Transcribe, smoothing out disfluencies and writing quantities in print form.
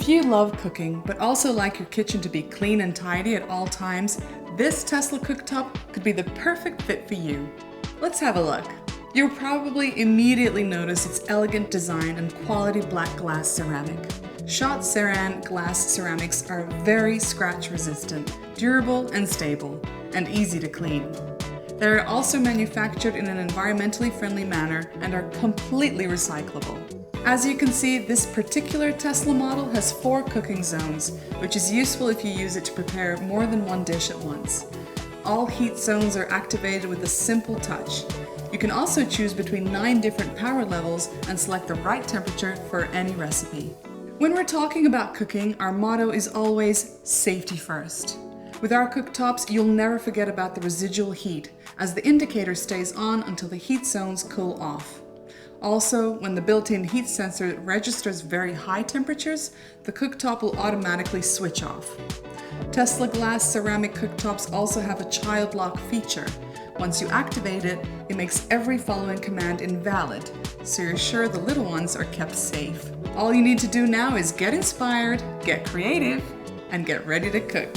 If you love cooking, but also like your kitchen to be clean and tidy at all times, this Tesla cooktop could be the perfect fit for you. Let's have a look. You'll probably immediately notice its elegant design and quality black glass ceramic. Shot Saran glass ceramics are very scratch resistant, durable and stable, and easy to clean. They are also manufactured in an environmentally friendly manner and are completely recyclable. As you can see, this particular Tesla model has 4 cooking zones, which is useful if you use it to prepare more than one dish at once. All heat zones are activated with a simple touch. You can also choose between 9 different power levels and select the right temperature for any recipe. When we're talking about cooking, our motto is always safety first. With our cooktops, you'll never forget about the residual heat, as the indicator stays on until the heat zones cool off. Also, when the built-in heat sensor registers very high temperatures, the cooktop will automatically switch off. Tesla glass ceramic cooktops also have a child lock feature. Once you activate it, it makes every following command invalid, so you're sure the little ones are kept safe. All you need to do now is get inspired, get creative, and get ready to cook.